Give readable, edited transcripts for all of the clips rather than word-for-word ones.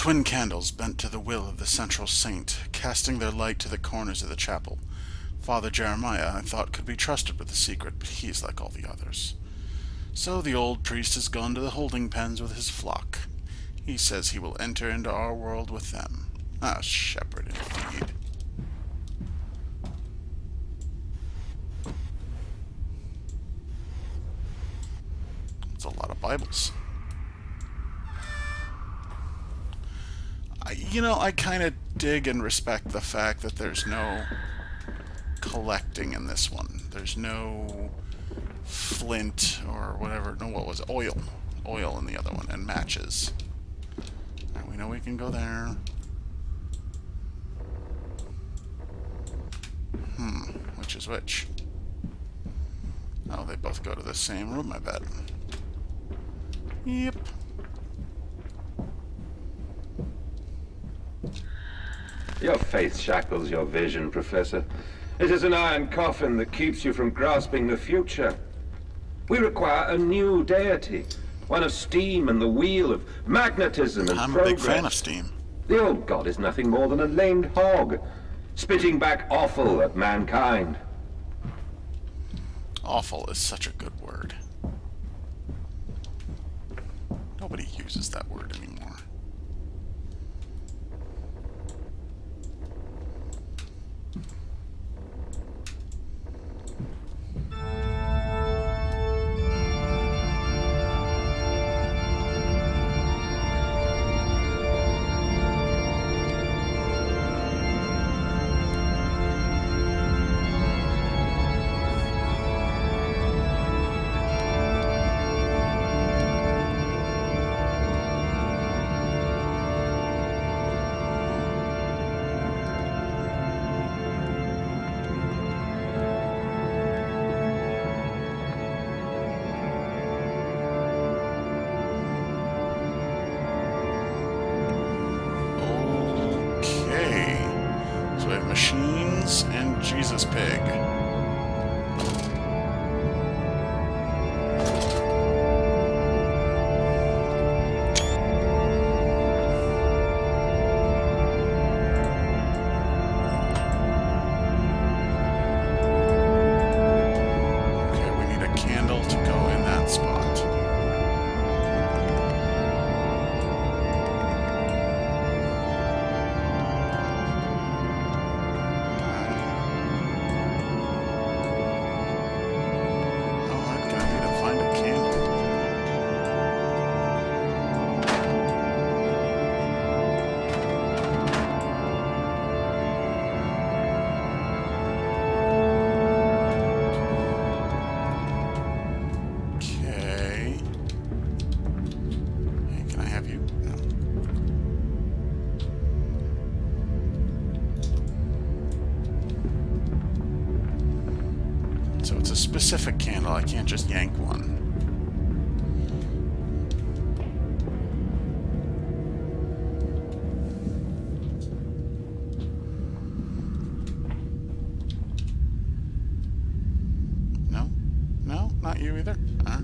twin candles bent to the will of the central saint, casting their light to the corners of the chapel. Father Jeremiah, I thought, could be trusted with the secret, but he is like all the others. So the old priest has gone to the holding pens with his flock. He says he will enter into our world with them. A shepherd indeed. That's a lot of Bibles. I kind of dig and respect the fact that there's no collecting in this one. There's no flint or whatever. No, what was it? Oil. Oil in the other one, and matches. Alright, we know we can go there. Which is which? Oh, they both go to the same room, I bet. Yep. Your faith shackles your vision, Professor. It is an iron coffin that keeps you from grasping the future. We require a new deity, one of steam and the wheel, of magnetism and I'm progress. a big fan of steam. The old god is nothing more than a lamed hog, spitting back offal at mankind. Awful is such a good word. Nobody uses that word anymore. Machines and Jesus Pig. Okay, we need a candle to go in that spot. So it's a specific candle, I can't just yank one. No? No? Not you either? Alright.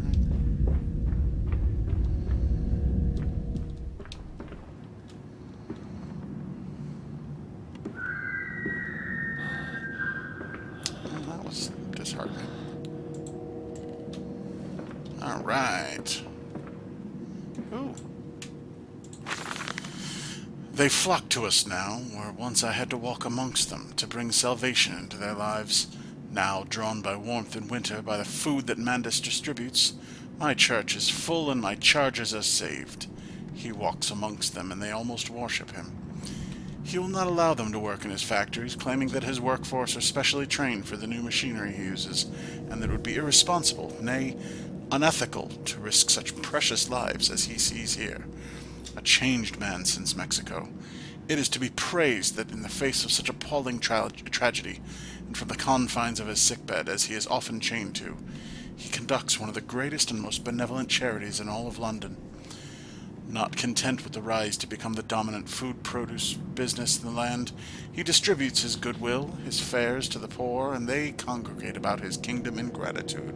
That was disheartening. Alright. Ooh. They flock to us now, where once I had to walk amongst them to bring salvation into their lives. Now, drawn by warmth in winter, by the food that Mandus distributes, my church is full and my charges are saved. He walks amongst them, and they almost worship him. He will not allow them to work in his factories, claiming that his workforce are specially trained for the new machinery he uses, and that it would be irresponsible, nay, unethical, to risk such precious lives as he sees here. A changed man since Mexico. It is to be praised that in the face of such appalling tragedy, and from the confines of his sickbed as he is often chained to, he conducts one of the greatest and most benevolent charities in all of London. Not content with the rise to become the dominant food produce business in the land, he distributes his goodwill, his fares to the poor, and they congregate about his kingdom in gratitude.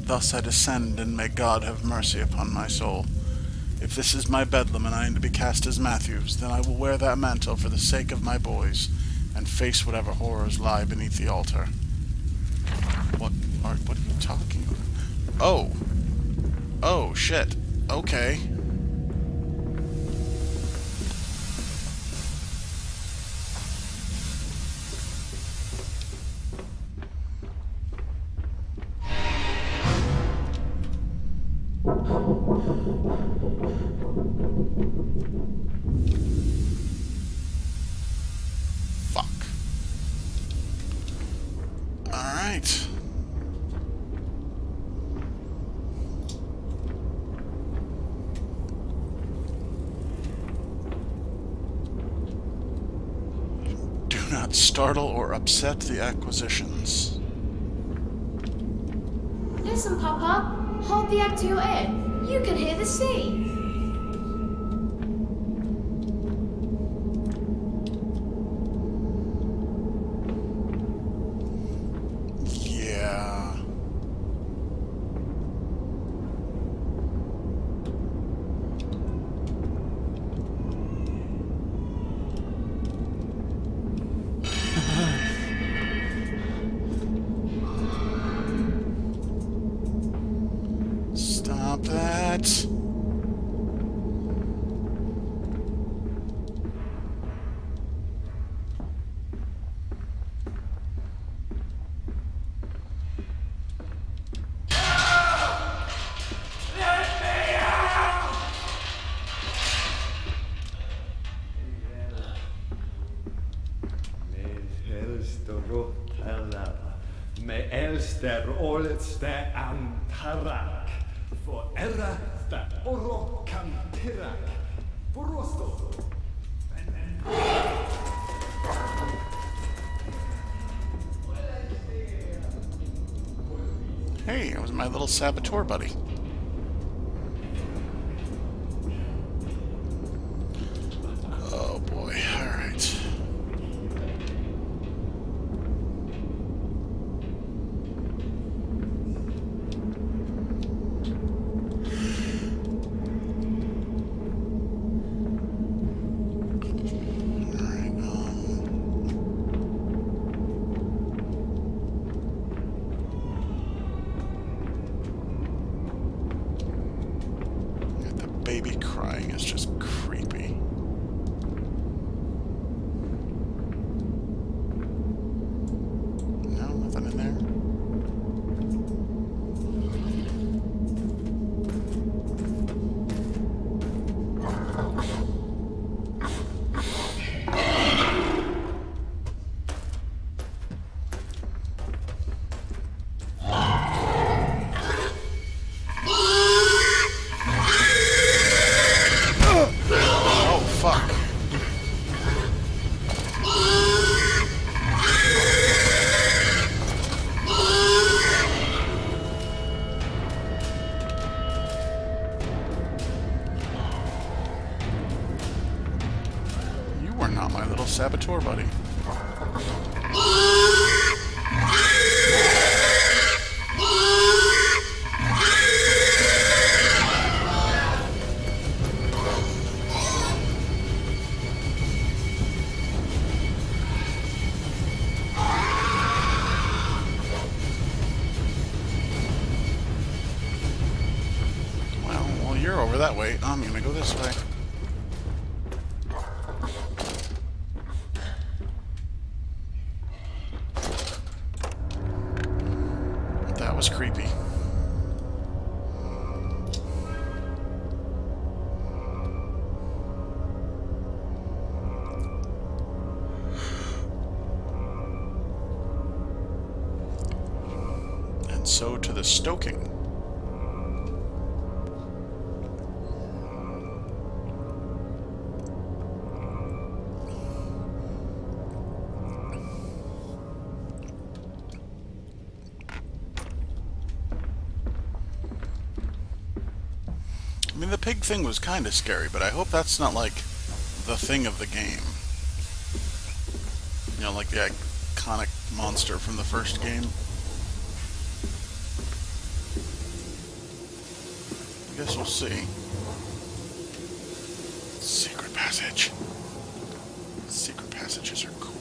Thus I descend, and may God have mercy upon my soul. If this is my bedlam and I am to be cast as Matthews, then I will wear that mantle for the sake of my boys, and face whatever horrors lie beneath the altar. What are you talking about? Oh. Oh, shit. Okay. Fuck. Alright. Do not startle or upset the acquisitions. Listen, Papa. Hold the egg to your ear. You can hear the sea. Yeah. Stop that. Me elster oletste antarak, for era sta oro kantirak, forosto. Hey, it was my little saboteur buddy. Oh boy, alright. Baby crying is just creepy. No, nothing in there. Oh, fuck. You were not my little saboteur buddy. Well, you're over that way. I'm gonna go this way. That was creepy. And so to the stoking. I mean, the pig thing was kind of scary, but I hope that's not like the thing of the game. You know, like the iconic monster from the first game. Guess we'll see. Secret passage. Secret passages are cool.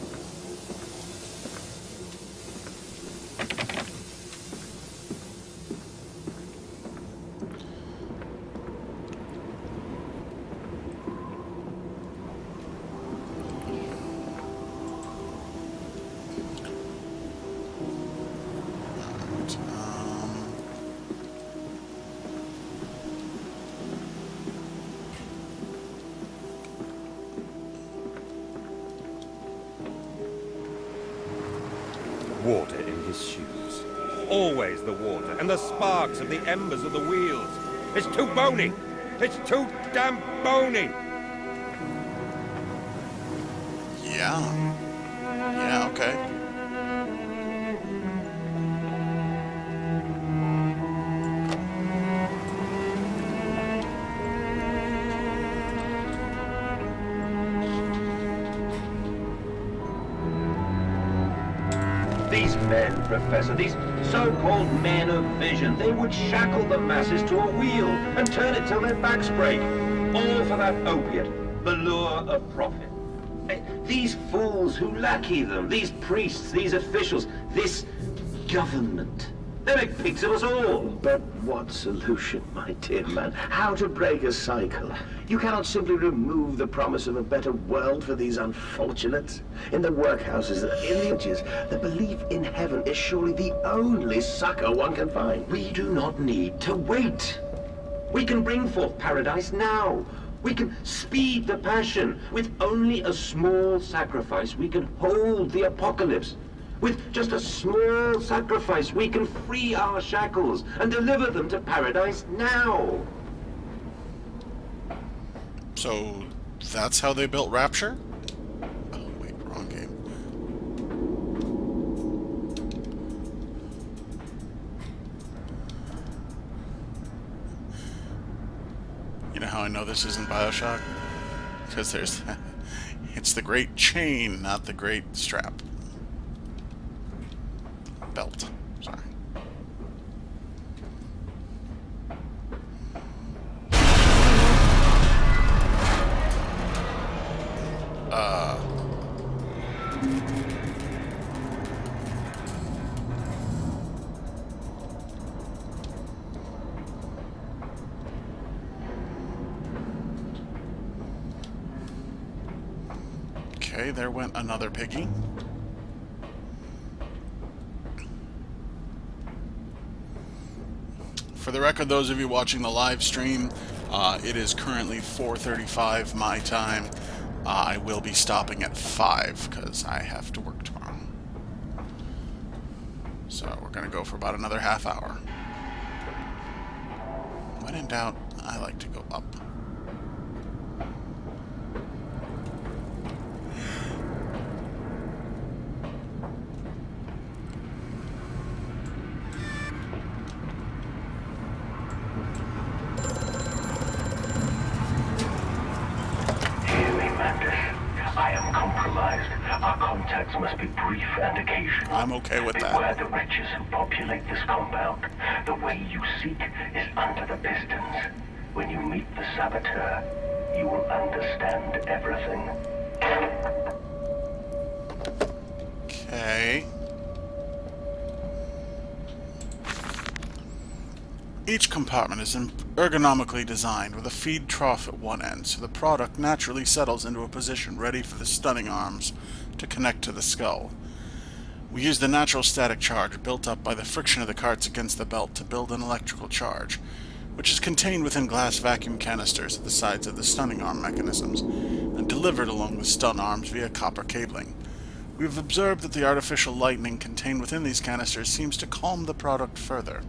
Water in his shoes. Always the water, and the sparks of the embers of the wheels. It's too bony! It's too damn bony! Yeah. Yeah, okay. These men, Professor, these so-called men of vision, they would shackle the masses to a wheel and turn it till their backs break. All for that opiate, the lure of profit. These fools who lackey them, these priests, these officials, this government. They make pigs of us all. But what solution, my dear man? How to break a cycle? You cannot simply remove the promise of a better world for these unfortunates. In the workhouses, in the ages, the belief in heaven is surely the only succor one can find. We do not need to wait. We can bring forth paradise now. We can speed the passion. With only a small sacrifice, we can hold the apocalypse. With just a small sacrifice, we can free our shackles and deliver them to paradise now. So, that's how they built Rapture? Oh, wait, wrong game. You know how I know this isn't BioShock? Because there's... it's the great chain, not the great strap. Belt. Sorry. Okay, there went another piggy. For the record, those of you watching the live stream, it is currently 4:35 my time. I will be stopping at 5 because I have to work tomorrow. So we're going to go for about another half hour. When in doubt, I like to go up. Our contacts must be brief and occasional. I'm okay with that. Beware the wretches who populate this compound. The way you seek is under the pistons. When you meet the saboteur, you will understand everything. Okay. Each compartment is ergonomically designed with a feed trough at one end, so the product naturally settles into a position ready for the stunning arms to connect to the skull. We use the natural static charge built up by the friction of the carts against the belt to build an electrical charge, which is contained within glass vacuum canisters at the sides of the stunning arm mechanisms and delivered along the stun arms via copper cabling. We have observed that the artificial lightning contained within these canisters seems to calm the product further.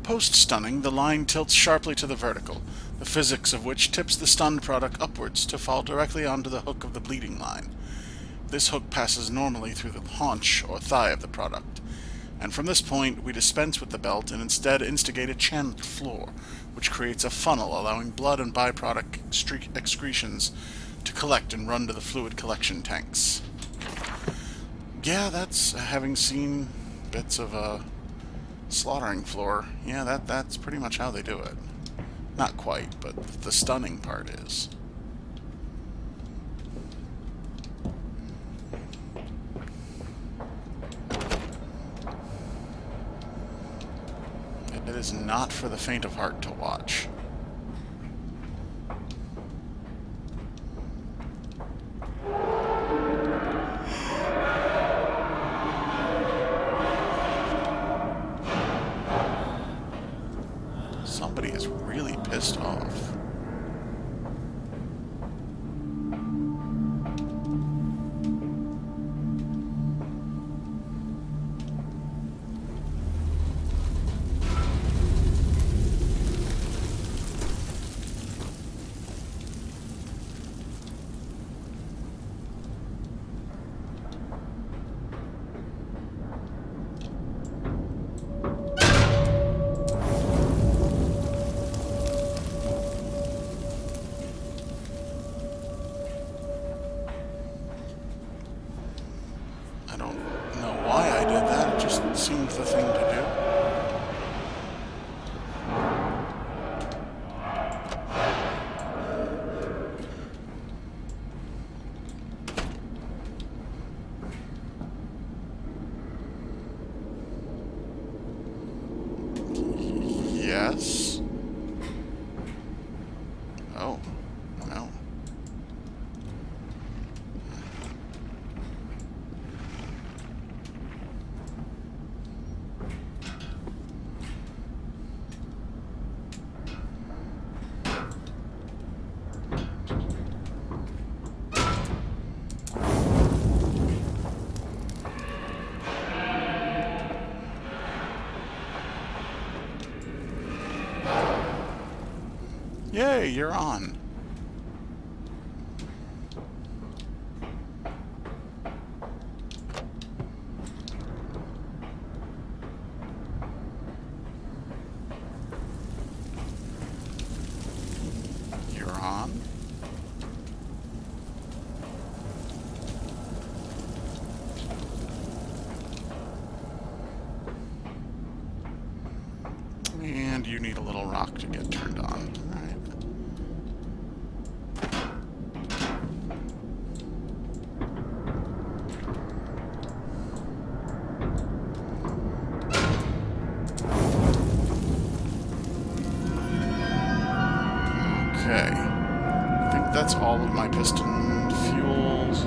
Post-stunning, the line tilts sharply to the vertical, the physics of which tips the stunned product upwards to fall directly onto the hook of the bleeding line. This hook passes normally through the haunch or thigh of the product, and from this point we dispense with the belt and instead instigate a channeled floor, which creates a funnel allowing blood and byproduct excretions to collect and run to the fluid collection tanks. Yeah, that's, having seen bits of a slaughtering floor, yeah, that's pretty much how they do it. Not quite, but the stunning part is. It is not for the faint of heart to watch. Somebody is really pissed off. I don't know why I did that, it just seemed the thing to do. Yes? Oh, no. Yay, you're on. You're on. And you need a little rock to get turned on. All right. Okay. I think that's all of my piston fuels.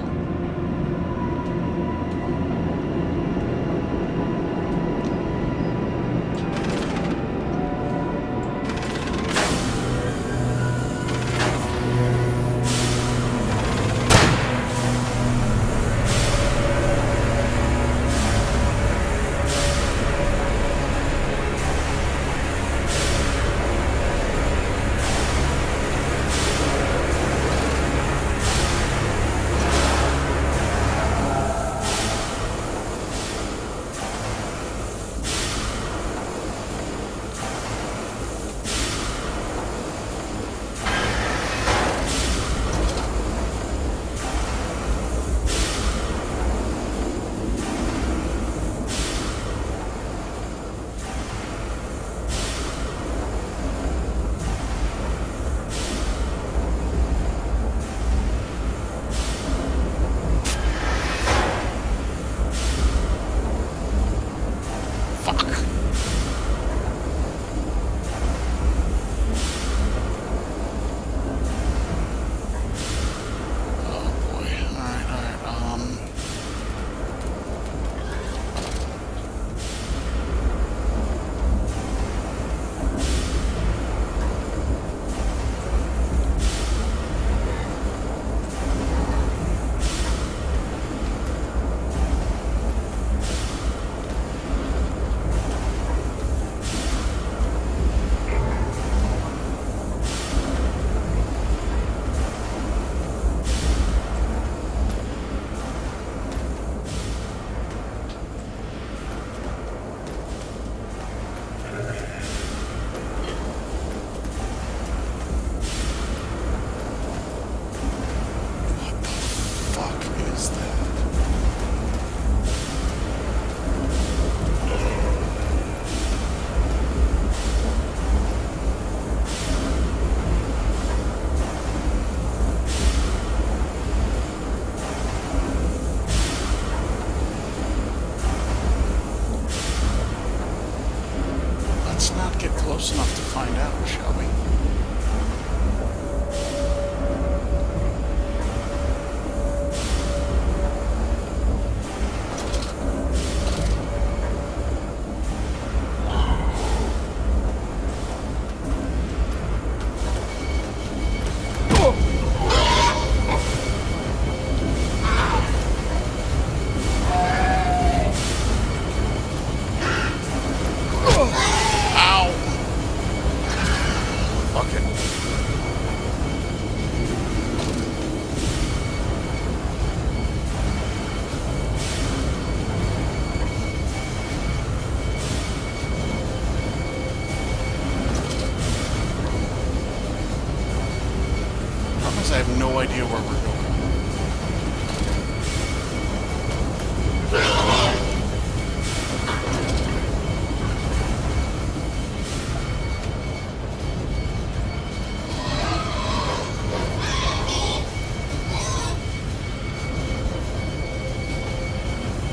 because I have no idea where we're going.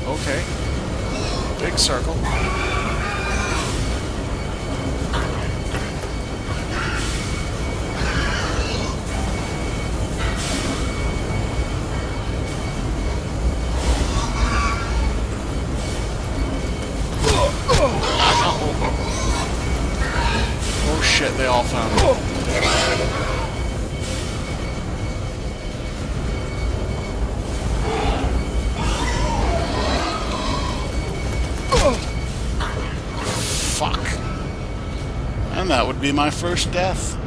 Okay. Big circle. Oh shit, they all found me. Fuck. And that would be my first death.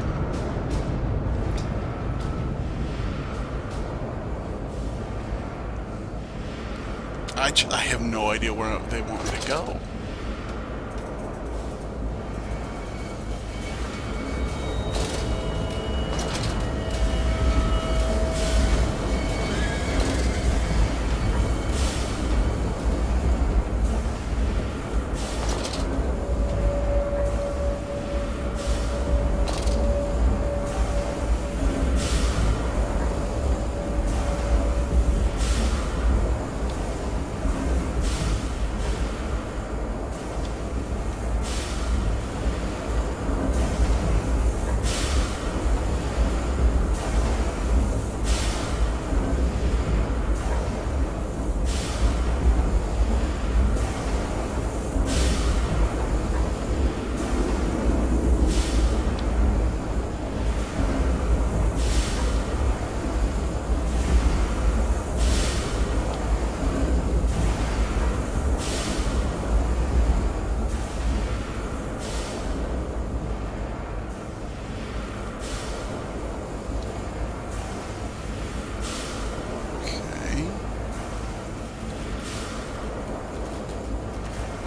I have no idea where they want me to go.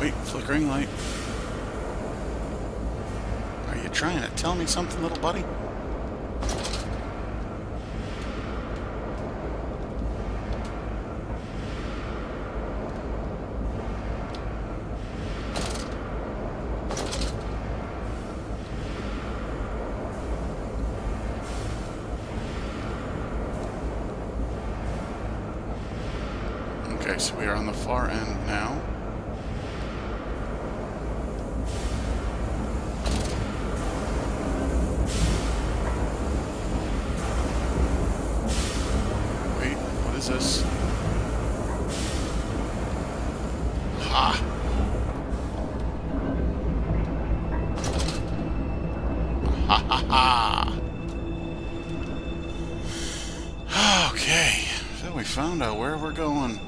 Wait, flickering light. Are you trying to tell me something, little buddy? Okay, so we are on the far end now. Is this? Ha! Ha ha ha! Okay, so we found out where we're going.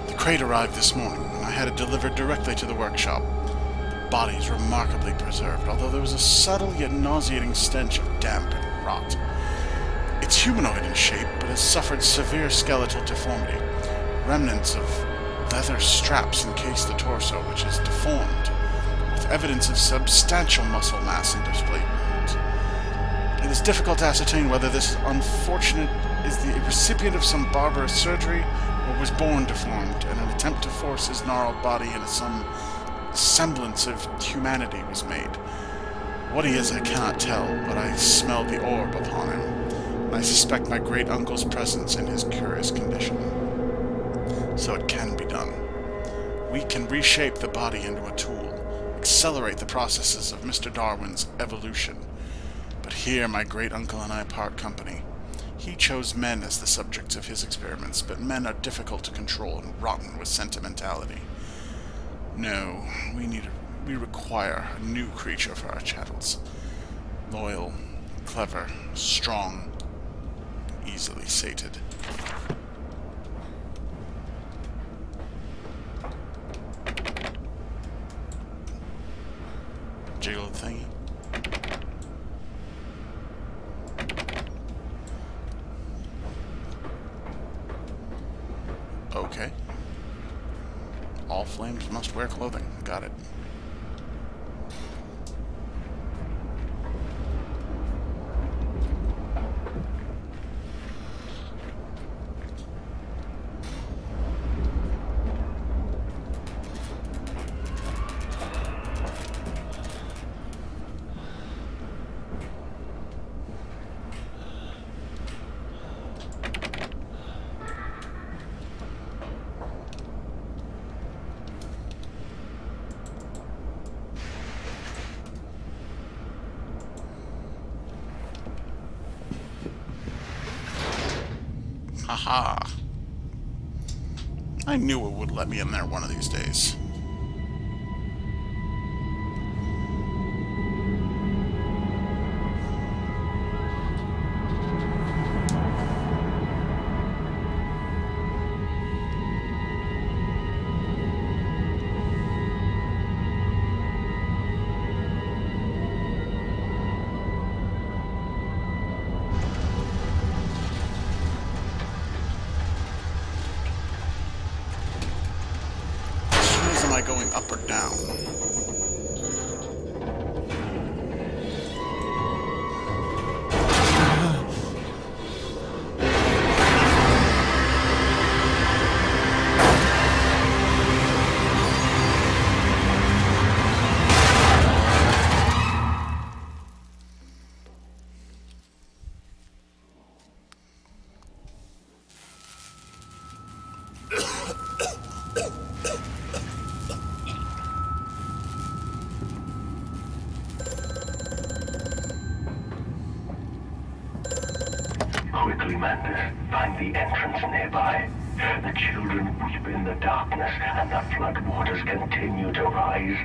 The crate arrived this morning, and I had it delivered directly to the workshop. The body is remarkably preserved, although there was a subtle yet nauseating stench of damp and rot. It's humanoid in shape, but has suffered severe skeletal deformity. Remnants of leather straps encase the torso, which is deformed, with evidence of substantial muscle mass and displacement. It is difficult to ascertain whether this unfortunate is the recipient of some barbarous surgery or was born deformed, and an attempt to force his gnarled body into some semblance of humanity was made. What he is I cannot tell, but I smell the orb upon him, and I suspect my great-uncle's presence in his curious condition. So it can be done. We can reshape the body into a tool, accelerate the processes of Mr. Darwin's evolution. But here my great-uncle and I part company. He chose men as the subjects of his experiments, but men are difficult to control and rotten with sentimentality. No, we require a new creature for our chattels. Loyal, clever, strong, easily sated. Jiggle the thingy. Okay. All flames must wear clothing. Got it. Haha. I knew it would let me in there one of these days. Am I going up or down? Quickly, Mantis, find the entrance nearby. The children weep in the darkness, and the floodwaters continue to rise.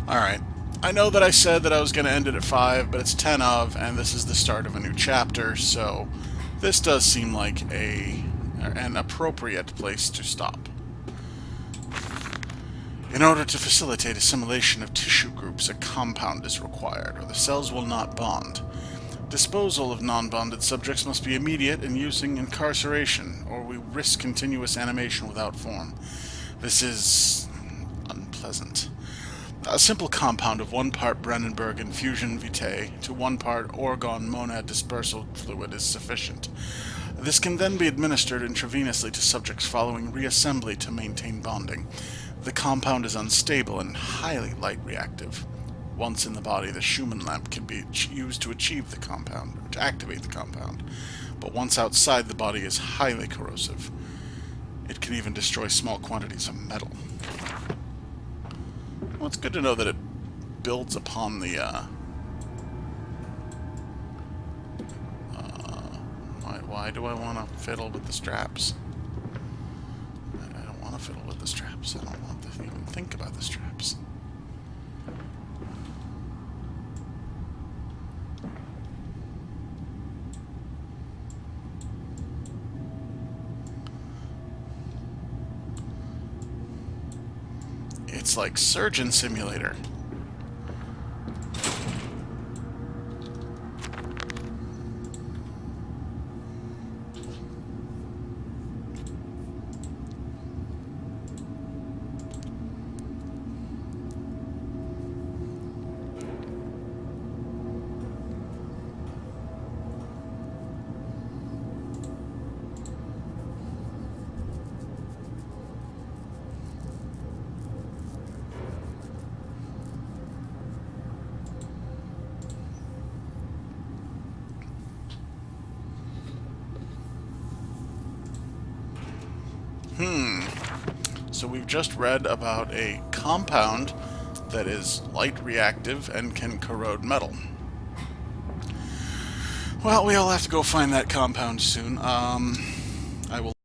Alright. I know that I said that I was going to end it at 5, but it's 10 of, and this is the start of a new chapter, so this does seem like an appropriate place to stop. In order to facilitate assimilation of tissue groups, a compound is required, or the cells will not bond. Disposal of non-bonded subjects must be immediate and using incarceration, or we risk continuous animation without form. This is unpleasant. A simple compound of 1 part Brandenburg infusion vitae to 1 part Orgon monad dispersal fluid is sufficient. This can then be administered intravenously to subjects following reassembly to maintain bonding. The compound is unstable and highly light reactive. Once in the body, the Schumann lamp can be used to achieve the compound, or to activate the compound. But once outside, the body is highly corrosive. It can even destroy small quantities of metal. Well, it's good to know that it builds upon the, why do I want to fiddle with the straps? I don't want to fiddle with the straps. I don't want to even think about the straps. It's like Surgeon Simulator. So we've just read about a compound that is light reactive and can corrode metal. Well, we all have to go find that compound soon. I will